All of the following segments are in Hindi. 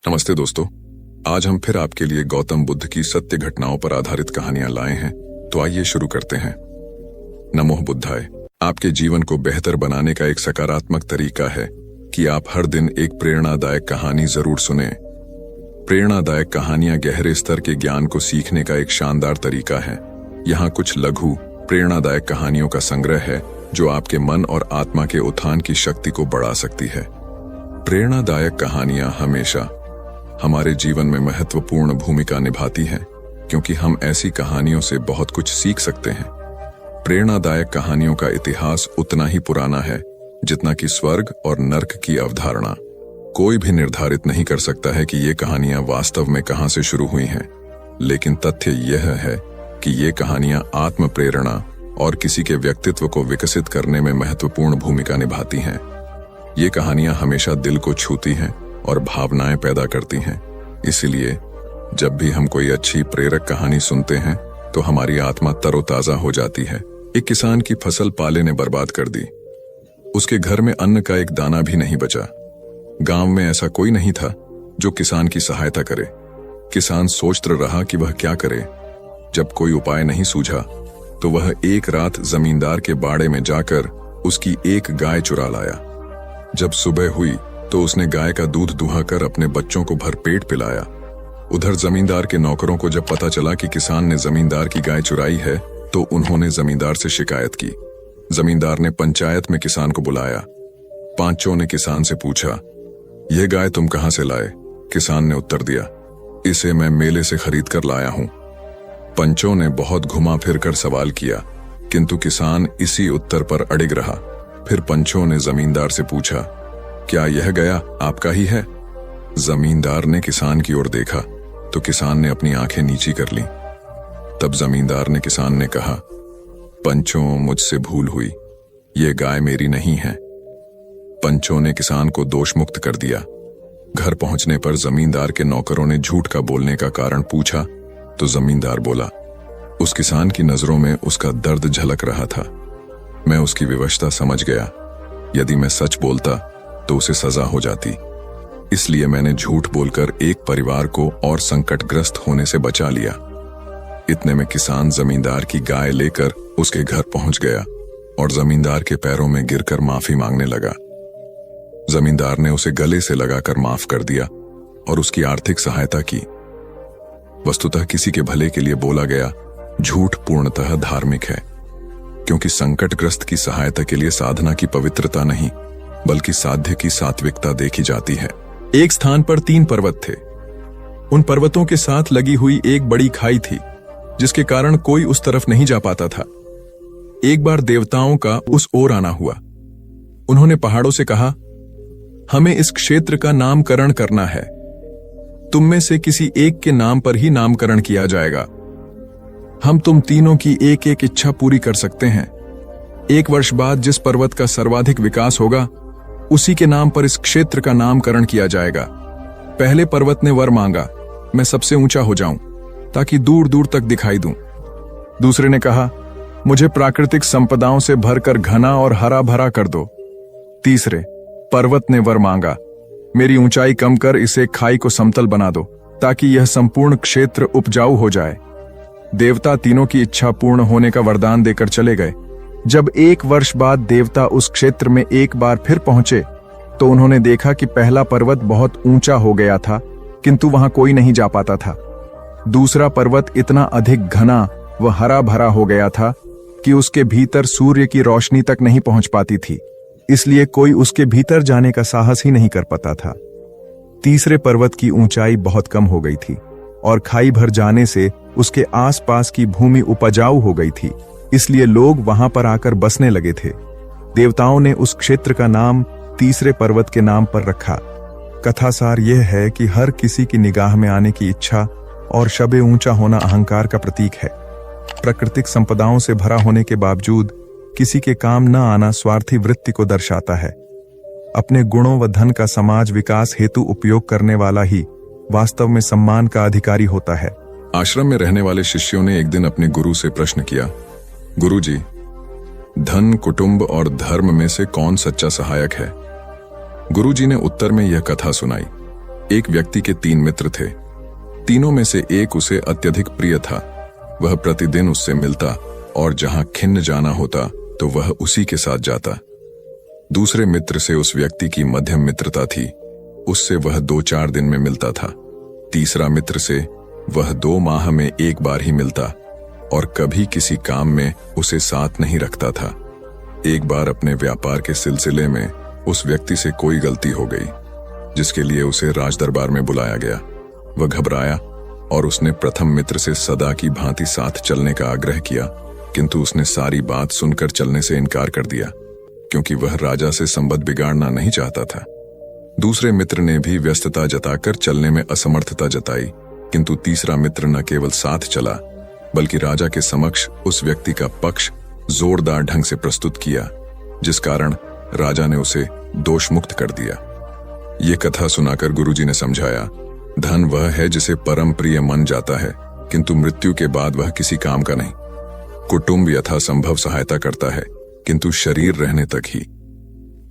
नमस्ते दोस्तों, आज हम फिर आपके लिए गौतम बुद्ध की सत्य घटनाओं पर आधारित कहानियां लाए हैं। तो आइए शुरू करते हैं। नमो बुद्धाय। आपके जीवन को बेहतर बनाने का एक सकारात्मक तरीका है कि आप हर दिन एक प्रेरणादायक कहानी जरूर सुनें। प्रेरणादायक कहानियां गहरे स्तर के ज्ञान को सीखने का एक शानदार तरीका है। यहाँ कुछ लघु प्रेरणादायक कहानियों का संग्रह है जो आपके मन और आत्मा के उत्थान की शक्ति को बढ़ा सकती है। प्रेरणादायक कहानियां हमेशा हमारे जीवन में महत्वपूर्ण भूमिका निभाती हैं, क्योंकि हम ऐसी कहानियों से बहुत कुछ सीख सकते हैं। प्रेरणादायक कहानियों का इतिहास उतना ही पुराना है जितना कि स्वर्ग और नर्क की अवधारणा। कोई भी निर्धारित नहीं कर सकता है कि ये कहानियां वास्तव में कहां से शुरू हुई हैं, लेकिन तथ्य यह है कि ये कहानियां आत्म प्रेरणा और किसी के व्यक्तित्व को विकसित करने में महत्वपूर्ण भूमिका निभाती हैं। ये कहानियां हमेशा दिल को छूती हैं और भावनाएं पैदा करती हैं। इसीलिए जब भी हम कोई अच्छी प्रेरक कहानी सुनते हैं तो हमारी आत्मा तरोताजा हो जाती है। एक किसान की फसल पाले ने बर्बाद कर दी। उसके घर में अन्न का एक दाना भी नहीं बचा। गांव में ऐसा कोई नहीं था जो किसान की सहायता करे। किसान सोचता रहा कि वह क्या करे। जब कोई उपाय नहीं सूझा तो वह एक रात जमींदार के बाड़े में जाकर उसकी एक गाय चुरा लाया। जब सुबह हुई तो उसने गाय का दूध दुहाकर अपने बच्चों को भरपेट पिलाया। उधर जमींदार के नौकरों को जब पता चला कि किसान ने जमींदार की गाय चुराई है तो उन्होंने जमींदार से शिकायत की। जमींदार ने पंचायत में किसान को बुलाया। पांचों ने किसान से पूछा, यह गाय तुम कहां से लाए? किसान ने उत्तर दिया, इसे मैं मेले से खरीद कर लाया हूं। पंचों ने बहुत घुमा फिर कर सवाल किया, किंतु किसान इसी उत्तर पर अड़िग रहा। फिर पंचों ने जमींदार से पूछा, क्या यह गया आपका ही है? जमींदार ने किसान की ओर देखा तो किसान ने अपनी आंखें नीची कर लीं। तब जमींदार ने किसान ने कहा, पंचों, मुझसे भूल हुई, ये गाय मेरी नहीं है। पंचों ने किसान को दोष मुक्त कर दिया। घर पहुंचने पर जमींदार के नौकरों ने झूठ का बोलने का कारण पूछा तो जमींदार बोला, उस किसान की नजरों में उसका दर्द झलक रहा था। मैं उसकी विवशता समझ गया। यदि मैं सच बोलता तो उसे सजा हो जाती, इसलिए मैंने झूठ बोलकर एक परिवार को और संकटग्रस्त होने से बचा लिया। इतने में किसान जमींदार की गाय लेकर उसके घर पहुंच गया और जमींदार के पैरों में गिरकर माफी मांगने लगा। जमींदार ने उसे गले से लगाकर माफ कर दिया और उसकी आर्थिक सहायता की। वस्तुतः किसी के भले के लिए बोला गया झूठ पूर्णतः धार्मिक है, क्योंकि संकटग्रस्त की सहायता के लिए साधना की पवित्रता नहीं बल्कि साध्य की सात्विकता देखी जाती है। एक स्थान पर 3 पर्वत थे। उन पर्वतों के साथ लगी हुई एक बड़ी खाई थी, जिसके कारण कोई उस तरफ नहीं जा पाता था। एक बार देवताओं का उस ओर आना हुआ। उन्होंने पहाड़ों से कहा, हमें इस क्षेत्र का नामकरण करना है। तुम में से किसी एक के नाम पर ही नामकरण किया जाएगा। हम तुम तीनों की एक एक इच्छा पूरी कर सकते हैं। 1 वर्ष बाद जिस पर्वत का सर्वाधिक विकास होगा उसी के नाम पर इस क्षेत्र का नामकरण किया जाएगा। पहले पर्वत ने वर मांगा, मैं सबसे ऊंचा हो जाऊं ताकि दूर दूर तक दिखाई दूं। दूसरे ने कहा, मुझे प्राकृतिक संपदाओं से भरकर घना और हरा भरा कर दो। तीसरे पर्वत ने वर मांगा, मेरी ऊंचाई कम कर इसे खाई को समतल बना दो ताकि यह संपूर्ण क्षेत्र उपजाऊ हो जाए। देवता तीनों की इच्छा पूर्ण होने का वरदान देकर चले गए। जब 1 वर्ष बाद देवता उस क्षेत्र में एक बार फिर पहुंचे तो उन्होंने देखा कि पहला पर्वत बहुत ऊंचा हो गया था, किंतु वहां कोई नहीं जा पाता था। दूसरा पर्वत इतना अधिक घना व हरा भरा हो गया था कि उसके भीतर सूर्य की रोशनी तक नहीं पहुंच पाती थी, इसलिए कोई उसके भीतर जाने का साहस ही नहीं कर पाता था। तीसरे पर्वत की ऊंचाई बहुत कम हो गई थी और खाई भर जाने से उसके आसपास की भूमि उपजाऊ हो गई थी, इसलिए लोग वहां पर आकर बसने लगे थे। देवताओं ने उस क्षेत्र का नाम तीसरे पर्वत के नाम पर रखा। कथासार यह है कि हर किसी की निगाह में आने की इच्छा और शबे ऊंचा होना अहंकार का प्रतीक है। प्राकृतिक संपदाओं से भरा होने के बावजूद किसी के काम न आना स्वार्थी वृत्ति को दर्शाता है। अपने गुणों व धन का समाज विकास हेतु उपयोग करने वाला ही वास्तव में सम्मान का अधिकारी होता है। आश्रम में रहने वाले शिष्यों ने एक दिन अपने गुरु से प्रश्न किया, गुरुजी, धन, कुटुंब और धर्म में से कौन सच्चा सहायक है? गुरुजी ने उत्तर में यह कथा सुनाई। एक व्यक्ति के 3 मित्र थे। तीनों में से एक उसे अत्यधिक प्रिय था। वह प्रतिदिन उससे मिलता और जहां खिन्न जाना होता तो वह उसी के साथ जाता। दूसरे मित्र से उस व्यक्ति की मध्यम मित्रता थी, उससे वह 2-4 दिन में मिलता था। तीसरा मित्र से वह 2 माह में एक बार ही मिलता और कभी किसी काम में उसे साथ नहीं रखता था। एक बार अपने व्यापार के सिलसिले में उस व्यक्ति से कोई गलती हो गई, जिसके लिए उसे राजदरबार में बुलाया गया। वह घबराया और उसने प्रथम मित्र से सदा की भांति साथ चलने का आग्रह किया, किंतु उसने सारी बात सुनकर चलने से इनकार कर दिया, क्योंकि वह राजा से संबंध बिगाड़ना नहीं चाहता था। दूसरे मित्र ने भी व्यस्तता जताकर चलने में असमर्थता जताई, किंतु तीसरा मित्र न केवल साथ चला बल्कि राजा के समक्ष उस व्यक्ति का पक्ष जोरदार ढंग से प्रस्तुत किया, जिस कारण राजा ने उसे दोषमुक्त कर दिया। ये कथा सुनाकर गुरुजी ने समझाया, धन वह है जिसे परम प्रिय मन जाता है, किंतु मृत्यु के बाद वह किसी काम का नहीं। कुटुंब यथासंभव सहायता करता है, किंतु शरीर रहने तक ही।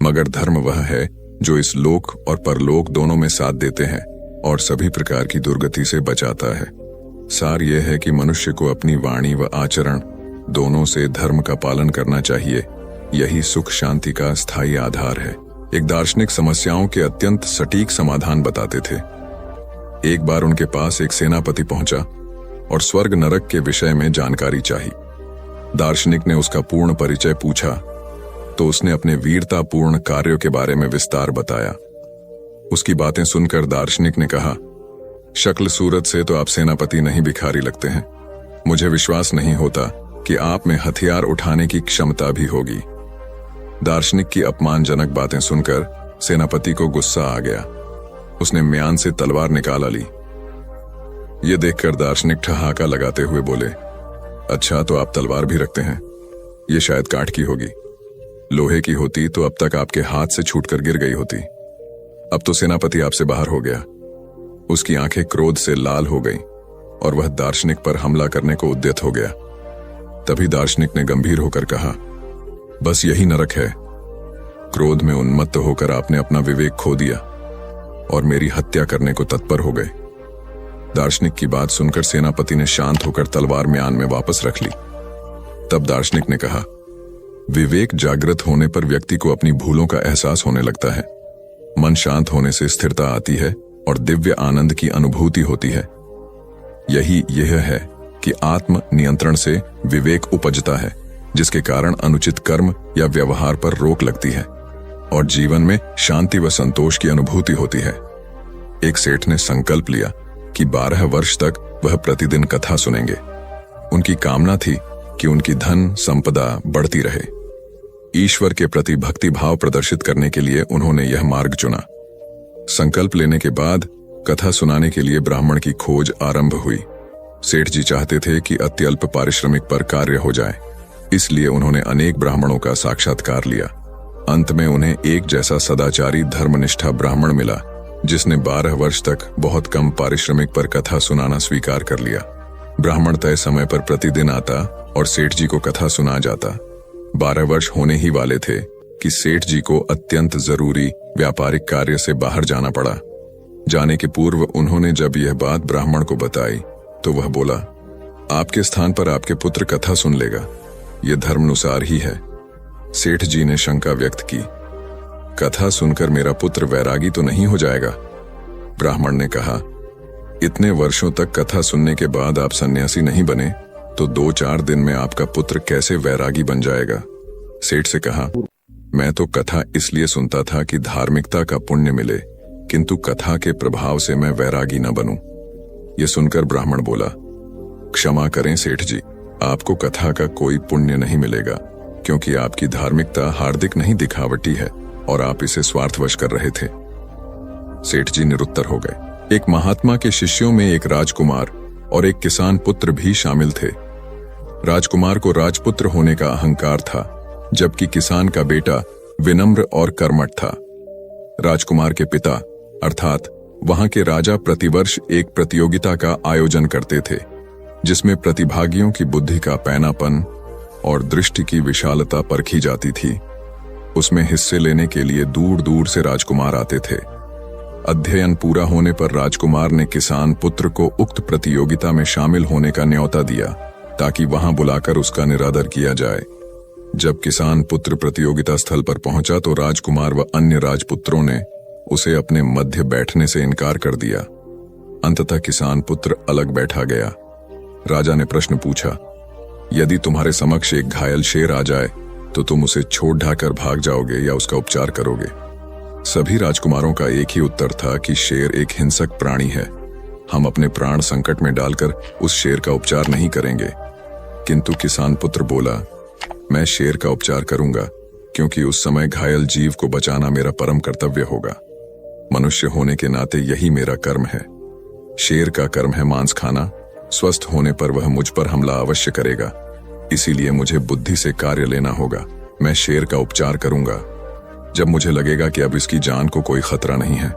मगर धर्म वह है जो इस लोक और परलोक दोनों में साथ देते हैं और सभी प्रकार की दुर्गति से बचाता है। सार यह है कि मनुष्य को अपनी वाणी व आचरण दोनों से धर्म का पालन करना चाहिए। यही सुख शांति का स्थायी आधार है। एक दार्शनिक समस्याओं के अत्यंत सटीक समाधान बताते थे। एक बार उनके पास एक सेनापति पहुंचा और स्वर्ग नरक के विषय में जानकारी चाहिए। दार्शनिक ने उसका पूर्ण परिचय पूछा तो उसने अपने वीरतापूर्ण कार्यों के बारे में विस्तार बताया। उसकी बातें सुनकर दार्शनिक ने कहा, शक्ल सूरत से तो आप सेनापति नहीं भिखारी लगते हैं। मुझे विश्वास नहीं होता कि आप में हथियार उठाने की क्षमता भी होगी। दार्शनिक की अपमानजनक बातें सुनकर सेनापति को गुस्सा आ गया। उसने म्यान से तलवार निकाला ली। यह देखकर दार्शनिक ठहाका लगाते हुए बोले, अच्छा तो आप तलवार भी रखते हैं? यह शायद काठ की होगी। लोहे की होती तो अब तक आपके हाथ से छूटकर गिर गई होती। अब तो सेनापति आपसे बाहर हो गया। उसकी आंखें क्रोध से लाल हो गईं और वह दार्शनिक पर हमला करने को उद्यत हो गया। तभी दार्शनिक ने गंभीर होकर कहा, बस यही नरक है। क्रोध में उन्मत्त होकर आपने अपना विवेक खो दिया और मेरी हत्या करने को तत्पर हो गए। दार्शनिक की बात सुनकर सेनापति ने शांत होकर तलवार म्यान में वापस रख ली। तब दार्शनिक ने कहा, विवेक जागृत होने पर व्यक्ति को अपनी भूलों का एहसास होने लगता है। मन शांत होने से स्थिरता आती है और दिव्य आनंद की अनुभूति होती है। यही यह है कि आत्म नियंत्रण से विवेक उपजता है, जिसके कारण अनुचित कर्म या व्यवहार पर रोक लगती है और जीवन में शांति व संतोष की अनुभूति होती है। एक सेठ ने संकल्प लिया कि 12 वर्ष तक वह प्रतिदिन कथा सुनेंगे। उनकी कामना थी कि उनकी धन संपदा बढ़ती रहे। ईश्वर के प्रति भक्ति भाव प्रदर्शित करने के लिए उन्होंने यह मार्ग चुना। संकल्प लेने के बाद कथा सुनाने के लिए ब्राह्मण की खोज आरंभ हुई। सेठ जी चाहते थे कि अत्यल्प पारिश्रमिक पर कार्य हो जाए, इसलिए उन्होंने अनेक ब्राह्मणों का साक्षात्कार लिया। अंत में उन्हें एक जैसा सदाचारी धर्मनिष्ठा ब्राह्मण मिला, जिसने 12 वर्ष तक बहुत कम पारिश्रमिक पर कथा सुनाना स्वीकार कर लिया। ब्राह्मण तय समय पर प्रतिदिन आता और सेठ जी को कथा सुना जाता। 12 वर्ष होने ही वाले थे कि सेठ जी को अत्यंत जरूरी व्यापारिक कार्य से बाहर जाना पड़ा। जाने के पूर्व उन्होंने जब यह बात ब्राह्मण को बताई तो वह बोला, आपके स्थान पर आपके पुत्र कथा सुन लेगा, यह धर्मानुसार ही है। सेठ जी ने शंका व्यक्त की, कथा सुनकर मेरा पुत्र वैरागी तो नहीं हो जाएगा? ब्राह्मण ने कहा, इतने वर्षों तक कथा सुनने के बाद आप सन्यासी नहीं बने तो 2-4 दिन में आपका पुत्र कैसे वैरागी बन जाएगा? सेठ से कहा, मैं तो कथा इसलिए सुनता था कि धार्मिकता का पुण्य मिले, किंतु कथा के प्रभाव से मैं वैरागी न बनूं। यह सुनकर ब्राह्मण बोला, क्षमा करें सेठ जी, आपको कथा का कोई पुण्य नहीं मिलेगा, क्योंकि आपकी धार्मिकता हार्दिक नहीं दिखावटी है और आप इसे स्वार्थवश कर रहे थे। सेठ जी निरुत्तर हो गए। एक महात्मा के शिष्यों में एक राजकुमार और एक किसान पुत्र भी शामिल थे। राजकुमार को राजपुत्र होने का अहंकार था, जबकि किसान का बेटा विनम्र और कर्मठ था। राजकुमार के पिता अर्थात वहां के राजा प्रतिवर्ष एक प्रतियोगिता का आयोजन करते थे, जिसमें प्रतिभागियों की बुद्धि का पैनापन और दृष्टि की विशालता परखी जाती थी। उसमें हिस्से लेने के लिए दूर दूर से राजकुमार आते थे। अध्ययन पूरा होने पर राजकुमार ने किसान पुत्र को उक्त प्रतियोगिता में शामिल होने का न्योता दिया ताकि वहां बुलाकर उसका निरादर किया जाए। जब किसान पुत्र प्रतियोगिता स्थल पर पहुंचा तो राजकुमार व अन्य राजपुत्रों ने उसे अपने मध्य बैठने से इनकार कर दिया। अंततः किसान पुत्र अलग बैठा गया। राजा ने प्रश्न पूछा, यदि तुम्हारे समक्ष एक घायल शेर आ जाए तो तुम उसे छोड़ ढाकर भाग जाओगे या उसका उपचार करोगे? सभी राजकुमारों का एक ही उत्तर था कि शेर एक हिंसक प्राणी है, हम अपने प्राण संकट में डालकर उस शेर का उपचार नहीं करेंगे। किंतु किसान पुत्र बोला, मैं शेर का उपचार करूंगा क्योंकि उस समय घायल जीव को बचाना मेरा परम कर्तव्य होगा। मनुष्य होने के नाते यही मेरा कर्म है। शेर का कर्म है मांस खाना, स्वस्थ होने पर वह मुझ पर हमला अवश्य करेगा, इसीलिए मुझे बुद्धि से कार्य लेना होगा। मैं शेर का उपचार करूंगा। जब मुझे लगेगा कि अब इसकी जान को कोई खतरा नहीं है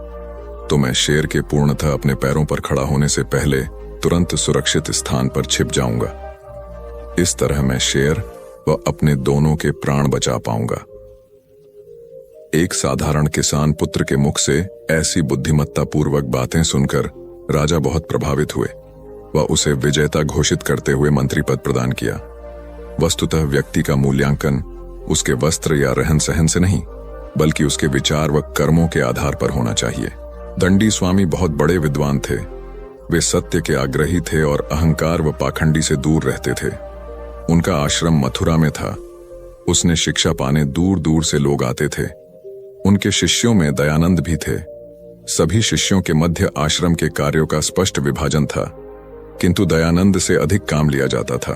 तो मैं शेर के पूर्णतः अपने पैरों पर खड़ा होने से पहले तुरंत सुरक्षित स्थान पर छिप जाऊंगा। इस तरह मैं शेर व अपने दोनों के प्राण बचा पाऊंगा। एक साधारण किसान पुत्र के मुख से ऐसी बुद्धिमत्ता पूर्वक बातें सुनकर राजा बहुत प्रभावित हुए व उसे विजेता घोषित करते हुए मंत्री पद प्रदान किया। वस्तुतः व्यक्ति का मूल्यांकन उसके वस्त्र या रहन सहन से नहीं बल्कि उसके विचार व कर्मों के आधार पर होना चाहिए। दंडी स्वामी बहुत बड़े विद्वान थे। वे सत्य के आग्रही थे और अहंकार व पाखंडी से दूर रहते थे। उनका आश्रम मथुरा में था। उसने शिक्षा पाने दूर दूर से लोग आते थे। उनके शिष्यों में दयानंद भी थे। सभी शिष्यों के मध्य आश्रम के कार्यों का स्पष्ट विभाजन था, किंतु दयानंद से अधिक काम लिया जाता था।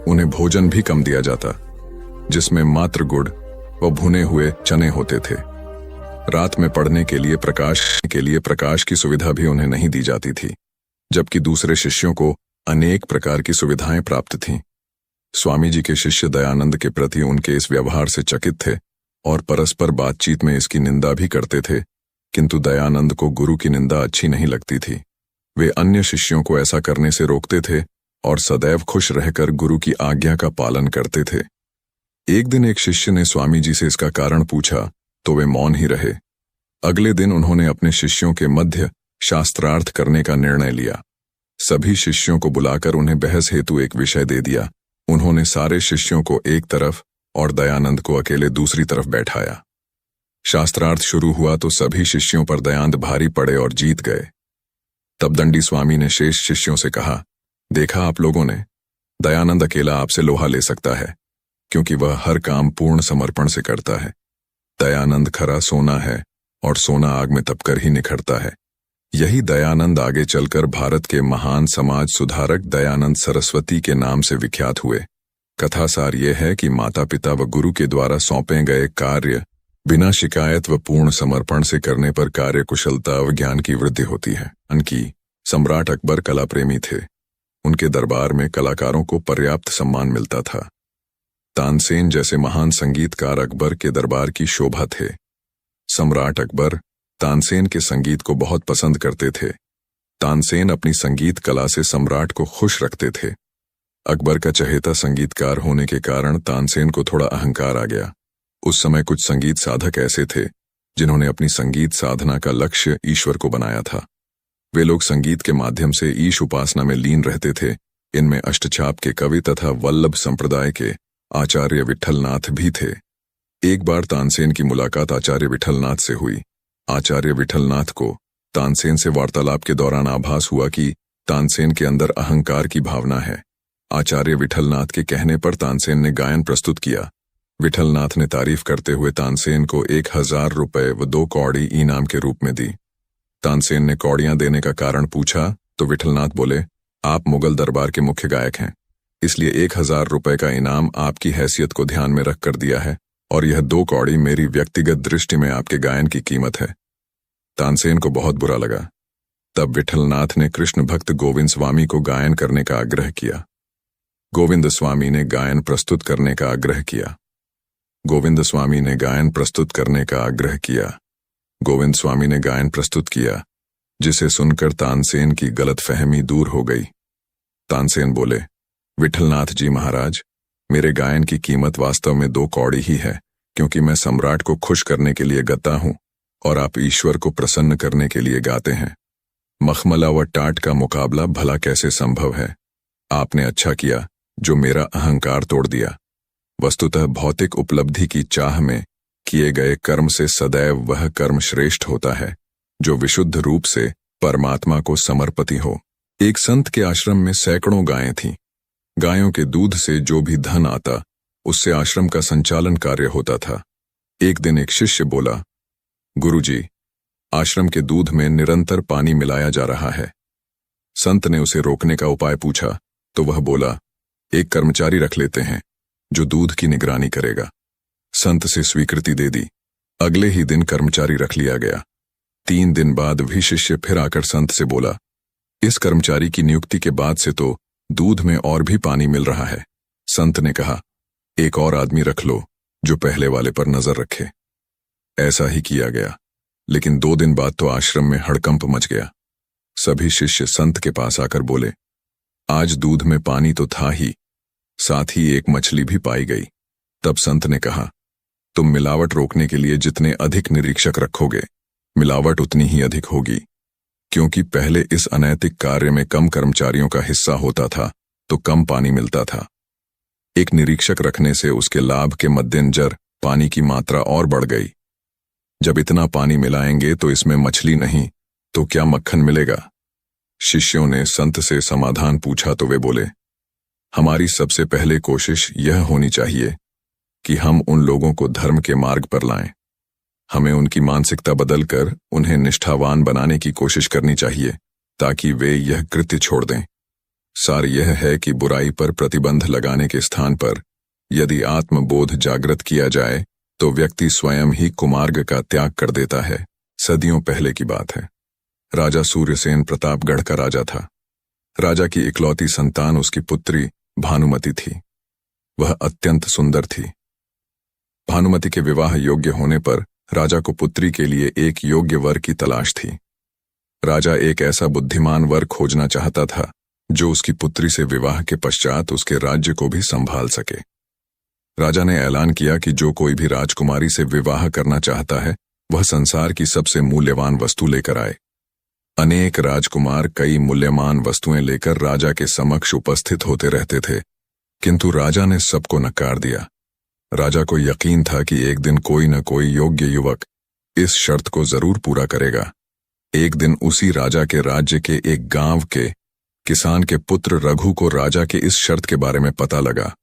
उन्हें भोजन भी कम दिया जाता, जिसमें मात्र गुड़ व भुने हुए चने होते थे। रात में पढ़ने के लिए प्रकाश की सुविधा भी उन्हें नहीं दी जाती थी, जबकि दूसरे शिष्यों को अनेक प्रकार की सुविधाएं प्राप्त थीं। स्वामी जी के शिष्य दयानंद के प्रति उनके इस व्यवहार से चकित थे और परस्पर बातचीत में इसकी निंदा भी करते थे, किंतु दयानंद को गुरु की निंदा अच्छी नहीं लगती थी। वे अन्य शिष्यों को ऐसा करने से रोकते थे और सदैव खुश रहकर गुरु की आज्ञा का पालन करते थे। एक दिन एक शिष्य ने स्वामी जी से इसका कारण पूछा तो वे मौन ही रहे। अगले दिन उन्होंने अपने शिष्यों के मध्य शास्त्रार्थ करने का निर्णय लिया। सभी शिष्यों को बुलाकर उन्हें बहस हेतु एक विषय दे दिया। उन्होंने सारे शिष्यों को एक तरफ और दयानंद को अकेले दूसरी तरफ बैठाया। शास्त्रार्थ शुरू हुआ तो सभी शिष्यों पर दयानंद भारी पड़े और जीत गए। तब दंडी स्वामी ने शेष शिष्यों से कहा, देखा आप लोगों ने, दयानंद अकेला आपसे लोहा ले सकता है क्योंकि वह हर काम पूर्ण समर्पण से करता है। दयानंद खरा सोना है और सोना आग में तपकर ही निखरता है। यही दयानंद आगे चलकर भारत के महान समाज सुधारक दयानंद सरस्वती के नाम से विख्यात हुए। कथा सार यह है कि माता पिता व गुरु के द्वारा सौंपे गए कार्य बिना शिकायत व पूर्ण समर्पण से करने पर कार्य कुशलता व ज्ञान की वृद्धि होती है। अनकी सम्राट अकबर कला प्रेमी थे। उनके दरबार में कलाकारों को पर्याप्त सम्मान मिलता था। तानसेन जैसे महान संगीतकार अकबर के दरबार की शोभा थे। सम्राट अकबर तानसेन के संगीत को बहुत पसंद करते थे। तानसेन अपनी संगीत कला से सम्राट को खुश रखते थे। अकबर का चहेता संगीतकार होने के कारण तानसेन को थोड़ा अहंकार आ गया। उस समय कुछ संगीत साधक ऐसे थे जिन्होंने अपनी संगीत साधना का लक्ष्य ईश्वर को बनाया था। वे लोग संगीत के माध्यम से ईश उपासना में लीन रहते थे। इनमें अष्टचाप के कवि तथा वल्लभ संप्रदाय के आचार्य विठलनाथ भी थे। एक बार तानसेन की मुलाकात आचार्य विठलनाथ से हुई। आचार्य विठलनाथ को तानसेन से वार्तालाप के दौरान आभास हुआ कि तानसेन के अंदर अहंकार की भावना है। आचार्य विठलनाथ के कहने पर तानसेन ने गायन प्रस्तुत किया। विठलनाथ ने तारीफ करते हुए तानसेन को 1000 रुपए व 2 कौड़ी इनाम के रूप में दी। तानसेन ने कौड़ियां देने का कारण पूछा तो विठलनाथ बोले, आप मुगल दरबार के मुख्य गायक हैं, इसलिए 1000 रुपए का इनाम आपकी हैसियत को ध्यान में रखकर दिया है और यह 2 कौड़ी मेरी व्यक्तिगत दृष्टि में आपके गायन की कीमत है। तानसेन को बहुत बुरा लगा। तब विठलनाथ ने कृष्ण भक्त गोविंद स्वामी को गायन करने का आग्रह किया। गोविंद स्वामी ने गायन प्रस्तुत करने का आग्रह किया। गोविंद स्वामी ने गायन प्रस्तुत करने का आग्रह किया। गोविंद स्वामी ने गायन प्रस्तुत किया, जिसे सुनकर तानसेन की गलतफहमी दूर हो गई। तानसेन बोले, विठलनाथ जी महाराज, मेरे गायन की कीमत वास्तव में 2 कौड़ी ही है, क्योंकि मैं सम्राट को खुश करने के लिए गाता हूं। और आप ईश्वर को प्रसन्न करने के लिए गाते हैं। मखमला व टाट का मुकाबला भला कैसे संभव है? आपने अच्छा किया जो मेरा अहंकार तोड़ दिया। वस्तुतः भौतिक उपलब्धि की चाह में किए गए कर्म से सदैव वह कर्म श्रेष्ठ होता है जो विशुद्ध रूप से परमात्मा को समर्पित हो। एक संत के आश्रम में सैकड़ों गायें थीं। गायों के दूध से जो भी धन आता उससे आश्रम का संचालन कार्य होता था। एक दिन एक शिष्य बोला, गुरुजी, आश्रम के दूध में निरंतर पानी मिलाया जा रहा है। संत ने उसे रोकने का उपाय पूछा तो वह बोला, एक कर्मचारी रख लेते हैं जो दूध की निगरानी करेगा। संत से स्वीकृति दे दी। अगले ही दिन कर्मचारी रख लिया गया। 3 दिन बाद भी शिष्य फिर आकर संत से बोला, इस कर्मचारी की नियुक्ति के बाद से तो दूध में और भी पानी मिल रहा है। संत ने कहा, एक और आदमी रख लो जो पहले वाले पर नजर रखे। ऐसा ही किया गया, लेकिन 2 दिन बाद तो आश्रम में हड़कंप मच गया। सभी शिष्य संत के पास आकर बोले, आज दूध में पानी तो था ही, साथ ही एक मछली भी पाई गई। तब संत ने कहा, तुम मिलावट रोकने के लिए जितने अधिक निरीक्षक रखोगे, मिलावट उतनी ही अधिक होगी, क्योंकि पहले इस अनैतिक कार्य में कम कर्मचारियों का हिस्सा होता था तो कम पानी मिलता था। एक निरीक्षक रखने से उसके लाभ के मद्देनजर पानी की मात्रा और बढ़ गई। जब इतना पानी मिलाएंगे तो इसमें मछली नहीं तो क्या मक्खन मिलेगा? शिष्यों ने संत से समाधान पूछा तो वे बोले, हमारी सबसे पहले कोशिश यह होनी चाहिए कि हम उन लोगों को धर्म के मार्ग पर लाएं। हमें उनकी मानसिकता बदलकर उन्हें निष्ठावान बनाने की कोशिश करनी चाहिए ताकि वे यह कृत्य छोड़ दें। सार यह है कि बुराई पर प्रतिबंध लगाने के स्थान पर यदि आत्मबोध जागृत किया जाए तो व्यक्ति स्वयं ही कुमार्ग का त्याग कर देता है। सदियों पहले की बात है। राजा सूर्यसेन प्रतापगढ़ का राजा था। राजा की इकलौती संतान उसकी पुत्री भानुमति थी। वह अत्यंत सुंदर थी। भानुमति के विवाह योग्य होने पर राजा को पुत्री के लिए एक योग्य वर की तलाश थी। राजा एक ऐसा बुद्धिमान वर खोजना चाहता था जो उसकी पुत्री से विवाह के पश्चात उसके राज्य को भी संभाल सके। राजा ने ऐलान किया कि जो कोई भी राजकुमारी से विवाह करना चाहता है वह संसार की सबसे मूल्यवान वस्तु लेकर आए। अनेक राजकुमार कई मूल्यवान वस्तुएं लेकर राजा के समक्ष उपस्थित होते रहते थे, किंतु राजा ने सबको नकार दिया। राजा को यकीन था कि एक दिन कोई न कोई योग्य युवक इस शर्त को जरूर पूरा करेगा। एक दिन उसी राजा के राज्य के एक गांव के किसान के पुत्र रघु को राजा के इस शर्त के बारे में पता लगा।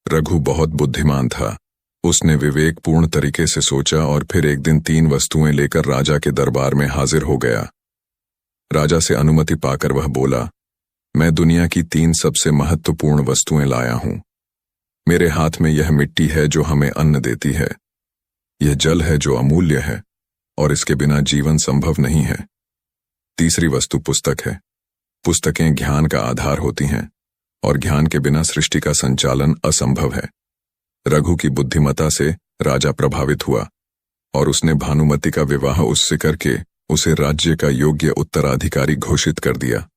रघु बहुत बुद्धिमान था। उसने विवेकपूर्ण तरीके से सोचा और फिर एक दिन 3 वस्तुएं लेकर राजा के दरबार में हाजिर हो गया। राजा से अनुमति पाकर वह बोला, मैं दुनिया की 3 सबसे महत्वपूर्ण वस्तुएं लाया हूं। मेरे हाथ में यह मिट्टी है जो हमें अन्न देती है, यह जल है जो अमूल्य है और इसके बिना जीवन संभव नहीं है। तीसरी वस्तु पुस्तक है। पुस्तकें ज्ञान का आधार होती हैं और ज्ञान के बिना सृष्टि का संचालन असंभव है। रघु की बुद्धिमता से राजा प्रभावित हुआ और उसने भानुमति का विवाह उससे करके उसे राज्य का योग्य उत्तराधिकारी घोषित कर दिया।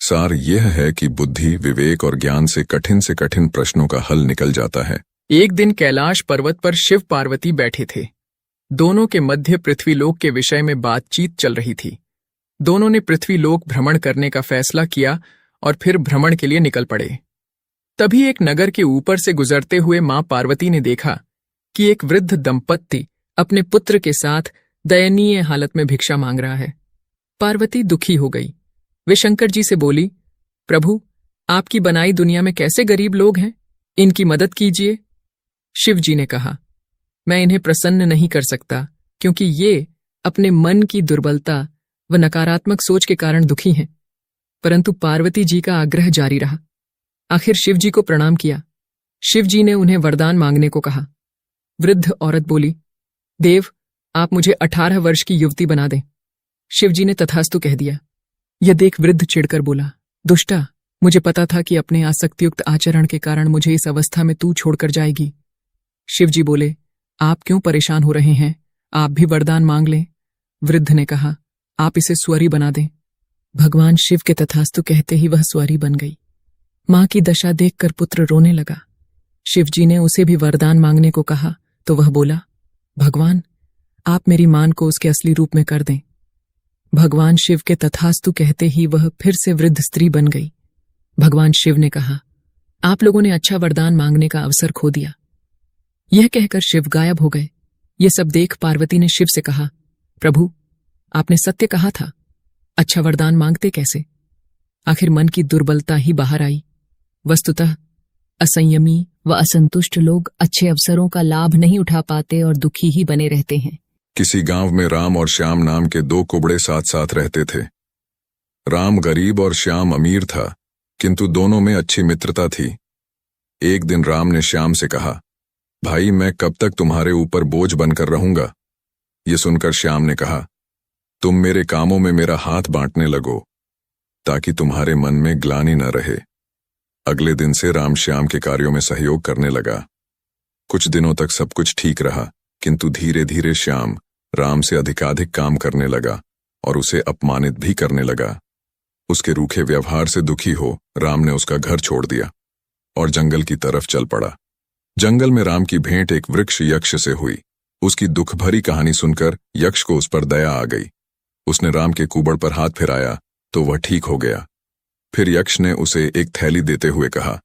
सार यह है कि बुद्धि, विवेक और ज्ञान से कठिन प्रश्नों का हल निकल जाता है। एक दिन कैलाश पर्वत पर शिव पार्वती बैठे थे। दोनों के मध्य पृथ्वीलोक के विषय में बातचीत चल रही थी। दोनों ने पृथ्वीलोक भ्रमण करने का फैसला किया और फिर भ्रमण के लिए निकल पड़े। तभी एक नगर के ऊपर से गुजरते हुए मां पार्वती ने देखा कि एक वृद्ध दंपत्ति अपने पुत्र के साथ दयनीय हालत में भिक्षा मांग रहा है। पार्वती दुखी हो गई। वे शंकर जी से बोली, प्रभु, आपकी बनाई दुनिया में कैसे गरीब लोग हैं, इनकी मदद कीजिए। शिव जी ने कहा, मैं इन्हें प्रसन्न नहीं कर सकता क्योंकि ये अपने मन की दुर्बलता व नकारात्मक सोच के कारण दुखी हैं। परंतु पार्वती जी का आग्रह जारी रहा। आखिर शिव जी को प्रणाम किया। शिव जी ने उन्हें वरदान मांगने को कहा। वृद्ध औरत बोली, देव, आप मुझे 18 वर्ष की युवती बना दें। शिव जी ने तथास्तु कह दिया। यह देख वृद्ध चिढ़कर बोला, दुष्टा, मुझे पता था कि अपने आसक्तियुक्त आचरण के कारण मुझे इस अवस्था में तू छोड़कर जाएगी। शिव जी बोले, आप क्यों परेशान हो रहे हैं, आप भी वरदान मांग लें। वृद्ध ने कहा, आप इसे स्वरी बना दें। भगवान शिव के तथास्तु कहते ही वह स्वरी बन गई। मां की दशा देखकर पुत्र रोने लगा। शिव जी ने उसे भी वरदान मांगने को कहा तो वह बोला, भगवान, आप मेरी मान को उसके असली रूप में कर दें। भगवान शिव के तथास्तु कहते ही वह फिर से वृद्ध स्त्री बन गई। भगवान शिव ने कहा, आप लोगों ने अच्छा वरदान मांगने का अवसर खो दिया। यह कहकर शिव गायब हो गए। ये सब देख पार्वती ने शिव से कहा, प्रभु, आपने सत्य कहा था, अच्छा वरदान मांगते कैसे? आखिर मन की दुर्बलता ही बाहर आई। वस्तुतः असंयमी व असंतुष्ट लोग अच्छे अवसरों का लाभ नहीं उठा पाते और दुखी ही बने रहते हैं। किसी गांव में राम और श्याम नाम के दो कुबड़े साथ साथ रहते थे। राम गरीब और श्याम अमीर था, किंतु दोनों में अच्छी मित्रता थी। एक दिन राम ने श्याम से कहा, भाई, मैं कब तक तुम्हारे ऊपर बोझ बनकर रहूंगा? ये सुनकर श्याम ने कहा, तुम मेरे कामों में मेरा हाथ बांटने लगो, ताकि तुम्हारे मन में ग्लानि न रहे। अगले दिन से राम श्याम के कार्यों में सहयोग करने लगा। कुछ दिनों तक सब कुछ ठीक रहा, किंतु धीरे धीरे श्याम राम से अधिकाधिक काम करने लगा और उसे अपमानित भी करने लगा। उसके रूखे व्यवहार से दुखी हो राम ने उसका घर छोड़ दिया और जंगल की तरफ चल पड़ा। जंगल में राम की भेंट एक वृक्ष यक्ष से हुई। उसकी दुख भरी कहानी सुनकर यक्ष को उस पर दया आ गई। उसने राम के कुबड़ पर हाथ फिराया तो वह ठीक हो गया। फिर यक्ष ने उसे एक थैली देते हुए कहा,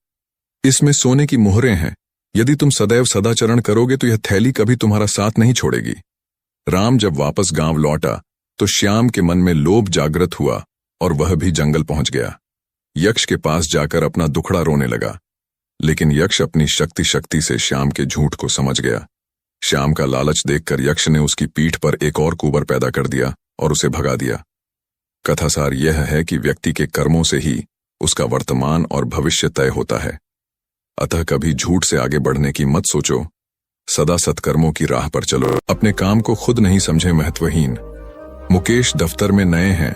इसमें सोने की मोहरें हैं। यदि तुम सदैव सदाचरण करोगे तो यह थैली कभी तुम्हारा साथ नहीं छोड़ेगी। राम जब वापस गांव लौटा तो श्याम के मन में लोभ जागृत हुआ और वह भी जंगल पहुंच गया। यक्ष के पास जाकर अपना दुखड़ा रोने लगा, लेकिन यक्ष अपनी शक्ति से श्याम के झूठ को समझ गया। श्याम का लालच देखकर यक्ष ने उसकी पीठ पर एक और कुंवर पैदा कर दिया और उसे भगा दिया। कथासार यह है कि व्यक्ति के कर्मों से ही उसका वर्तमान और भविष्य तय होता है। अतः कभी झूठ से आगे बढ़ने की मत सोचो, सदा सत्कर्मों की राह पर चलो। अपने काम को खुद नहीं समझे महत्वहीन। मुकेश दफ्तर में नए हैं।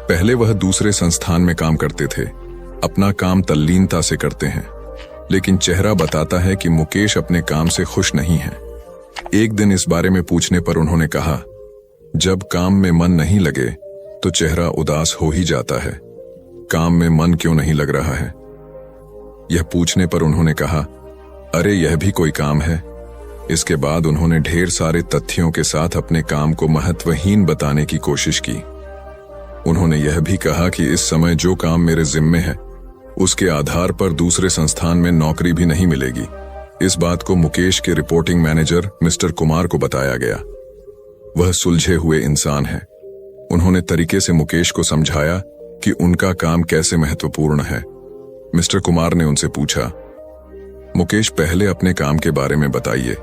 पहले वह दूसरे संस्थान में काम करते थे। अपना काम तल्लीनता से करते हैं, लेकिन चेहरा बताता है कि मुकेश अपने काम से खुश नहीं है। एक दिन इस बारे में पूछने पर उन्होंने कहा, जब काम में मन नहीं लगे तो चेहरा उदास हो ही जाता है। काम में मन क्यों नहीं लग रहा है? यह पूछने पर उन्होंने कहा, अरे यह भी कोई काम है। इसके बाद उन्होंने ढेर सारे तथ्यों के साथ अपने काम को महत्वहीन बताने की कोशिश की। उन्होंने यह भी कहा कि इस समय जो काम मेरे जिम्मे है उसके आधार पर दूसरे संस्थान में नौकरी भी नहीं मिलेगी। इस बात को मुकेश के रिपोर्टिंग मैनेजर मिस्टर कुमार को बताया गया। वह सुलझे हुए इंसान हैं। उन्होंने तरीके से मुकेश को समझाया कि उनका काम कैसे महत्वपूर्ण है। मिस्टर कुमार ने उनसे पूछा, मुकेश, पहले अपने काम के बारे में बताइए।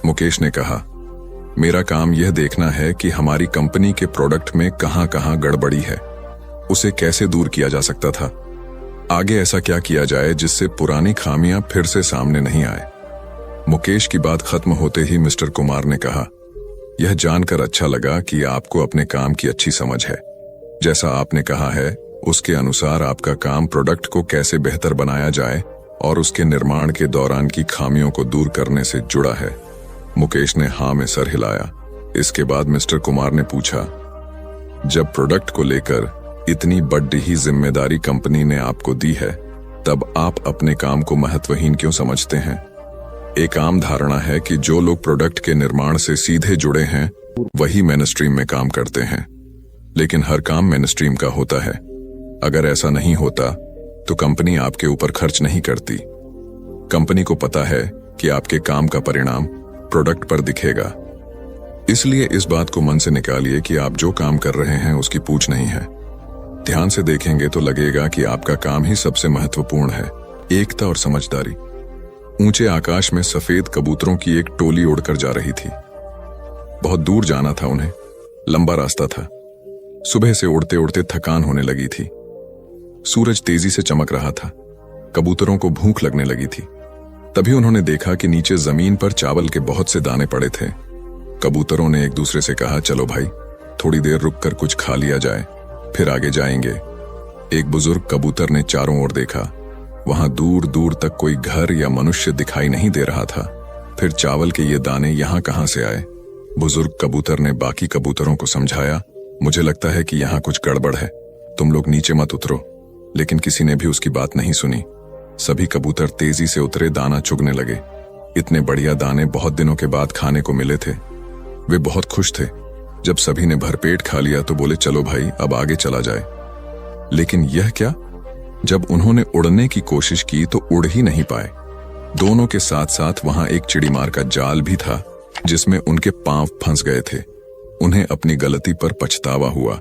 मुकेश ने कहा, मेरा काम यह देखना है कि हमारी कंपनी के प्रोडक्ट में कहां कहां गड़बड़ी है, उसे कैसे दूर किया जा सकता था। आगे ऐसा क्या किया जाए जिससे पुरानी खामियां फिर से सामने नहीं आए। मुकेश की बात खत्म होते ही मिस्टर कुमार ने कहा, यह जानकर अच्छा लगा कि आपको अपने काम की अच्छी समझ है। जैसा आपने कहा है उसके अनुसार आपका काम प्रोडक्ट को कैसे बेहतर बनाया जाए और उसके निर्माण के दौरान की खामियों को दूर करने से जुड़ा है। मुकेश ने हाँ में सर हिलाया। इसके बाद मिस्टर कुमार ने पूछा, जब प्रोडक्ट को लेकर इतनी बड़ी ही जिम्मेदारी कंपनी ने आपको दी है, तब आप अपने काम को महत्वहीन क्यों समझते हैं? एक आम धारणा है कि जो लोग प्रोडक्ट के निर्माण से सीधे जुड़े हैं वही मेनस्ट्रीम में काम करते हैं, लेकिन हर काम मेनस्ट्रीम का होता है। अगर ऐसा नहीं होता तो कंपनी आपके ऊपर खर्च नहीं करती। कंपनी को पता है कि आपके काम का परिणाम प्रोडक्ट पर दिखेगा। इसलिए इस बात को मन से निकालिए कि आप जो काम कर रहे हैं उसकी पूछ नहीं है। ध्यान से देखेंगे तो लगेगा कि आपका काम ही सबसे महत्वपूर्ण है। एकता और समझदारी। ऊंचे आकाश में सफेद कबूतरों की एक टोली उड़कर जा रही थी। बहुत दूर जाना था उन्हें, लंबा रास्ता था। सुबह से उड़ते उड़ते थकान होने लगी थी। सूरज तेजी से चमक रहा था। कबूतरों को भूख लगने लगी थी। तभी उन्होंने देखा कि नीचे जमीन पर चावल के बहुत से दाने पड़े थे। कबूतरों ने एक दूसरे से कहा, चलो भाई, थोड़ी देर रुककर कुछ खा लिया जाए, फिर आगे जाएंगे। एक बुजुर्ग कबूतर ने चारों ओर देखा। वहां दूर दूर तक कोई घर या मनुष्य दिखाई नहीं दे रहा था। फिर चावल के ये दाने यहां कहां से आए? बुजुर्ग कबूतर ने बाकी कबूतरों को समझाया, मुझे लगता है कि यहां कुछ गड़बड़ है, तुम लोग नीचे मत उतरो। लेकिन किसी ने भी उसकी बात नहीं सुनी। सभी कबूतर तेजी से उतरे, दाना चुगने लगे। इतने बढ़िया दाने बहुत दिनों के बाद खाने को मिले थे। वे बहुत खुश थे। जब सभी ने भरपेट खा लिया तो बोले, चलो भाई अब आगे चला जाए। लेकिन यह क्या, जब उन्होंने उड़ने की कोशिश की तो उड़ ही नहीं पाए। दोनों के साथ साथ वहां एक चिड़ीमार का जाल भी था जिसमें उनके पांव फंस गए थे। उन्हें अपनी गलती पर पछतावा हुआ।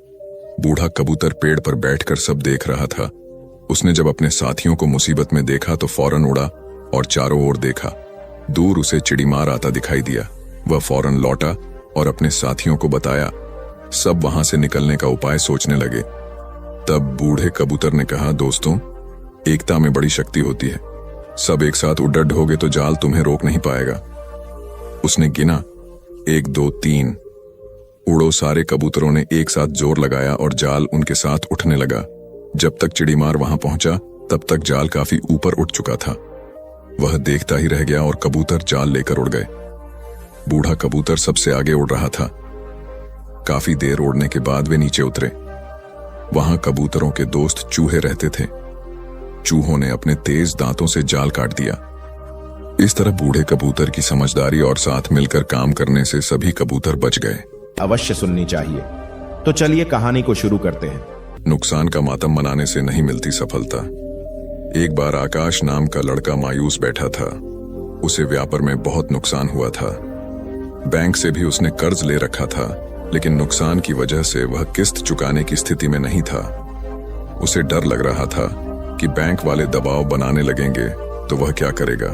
बूढ़ा कबूतर पेड़ पर बैठकर सब देख रहा था। उसने जब अपने साथियों को मुसीबत में देखा तो फौरन उड़ा और चारों ओर देखा। दूर उसे चिड़ीमार आता दिखाई दिया। वह फौरन लौटा और अपने साथियों को बताया। सब वहां से निकलने का उपाय सोचने लगे। तब बूढ़े कबूतर ने कहा, दोस्तों, एकता में बड़ी शक्ति होती है। सब एक साथ उड्डड होगे तो जाल तुम्हें रोक नहीं पाएगा। उसने गिना, 1 2 3। उड़ो सारे कबूतरों ने एक साथ जोर लगाया और जाल उनके साथ उठने लगा। जब तक चिड़ीमार वहां पहुंचा तब तक जाल काफी ऊपर उठ चुका था। वह देखता ही रह गया और कबूतर जाल लेकर उड़ गए। बूढ़ा कबूतर सबसे आगे उड़ रहा था। काफी देर उड़ने के बाद वे नीचे उतरे। वहां कबूतरों के दोस्त चूहे रहते थे। चूहों ने अपने तेज दांतों से जाल काट दिया। इस तरह बूढ़े कबूतर की समझदारी और साथ मिलकर काम करने से सभी कबूतर बच गए। अवश्य सुननी चाहिए। तो चलिए कहानी को शुरू करते हैं। नुकसान का मातम मनाने से नहीं मिलती सफलता। एक बार आकाश नाम का लड़का मायूस बैठा था। उसे व्यापार में बहुत नुकसान हुआ था। बैंक से भी उसने कर्ज ले रखा था, लेकिन नुकसान की वजह से वह किस्त चुकाने की स्थिति में नहीं था। उसे डर लग रहा था कि बैंक वाले दबाव बनाने लगेंगे तो वह क्या करेगा।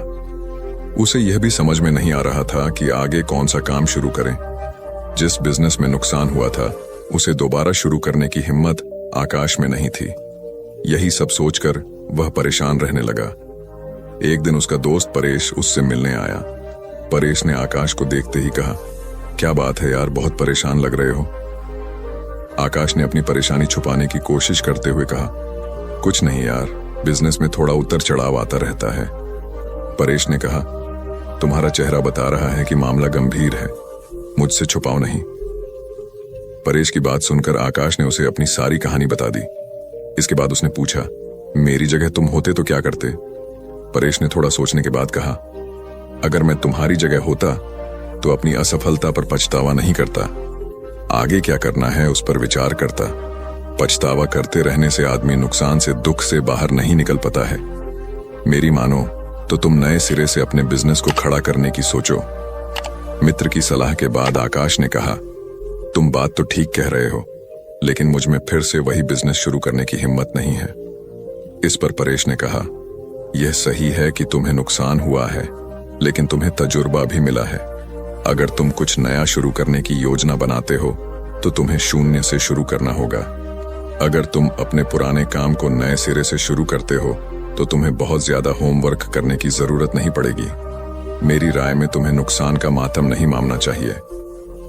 उसे यह भी समझ में नहीं आ रहा था कि आगे कौन सा काम शुरू करें। जिस बिजनेस में नुकसान हुआ था उसे दोबारा शुरू करने की हिम्मत आकाश में नहीं थी। यही सब सोचकर वह परेशान रहने लगा। एक दिन उसका दोस्त परेश उससे मिलने आया। परेश ने आकाश को देखते ही कहा, क्या बात है यार, बहुत परेशान लग रहे हो। आकाश ने अपनी परेशानी छुपाने की कोशिश करते हुए कहा, कुछ नहीं यार, बिजनेस में थोड़ा उतर चढ़ाव आता रहता है। परेश ने कहा, तुम्हारा चेहरा बता रहा है कि मामला गंभीर है, मुझसे छुपाओ नहीं। परेश की बात सुनकर आकाश ने उसे अपनी सारी कहानी बता दी। इसके बाद उसने पूछा, मेरी जगह तुम होते तो क्या करते। परेश ने थोड़ा सोचने के बाद कहा, अगर मैं तुम्हारी जगह होता तो अपनी असफलता पर पछतावा नहीं करता, आगे क्या करना है उस पर विचार करता। पछतावा करते रहने से आदमी नुकसान से, दुख से बाहर नहीं निकल पाता है। मेरी मानो तो तुम नए सिरे से अपने बिजनेस को खड़ा करने की सोचो। मित्र की सलाह के बाद आकाश ने कहा, तुम बात तो ठीक कह रहे हो, लेकिन मुझ में फिर से वही बिजनेस शुरू करने की हिम्मत नहीं है। इस पर परेश ने कहा, यह सही है कि तुम्हें नुकसान हुआ है, लेकिन तुम्हें तजुर्बा भी मिला है। अगर तुम कुछ नया शुरू करने की योजना बनाते हो तो तुम्हें शून्य से शुरू करना होगा। अगर तुम अपने पुराने काम को नए सिरे से शुरू करते हो तो तुम्हें बहुत ज्यादा होमवर्क करने की जरूरत नहीं पड़ेगी। मेरी राय में तुम्हें नुकसान का मातम नहीं मानना चाहिए।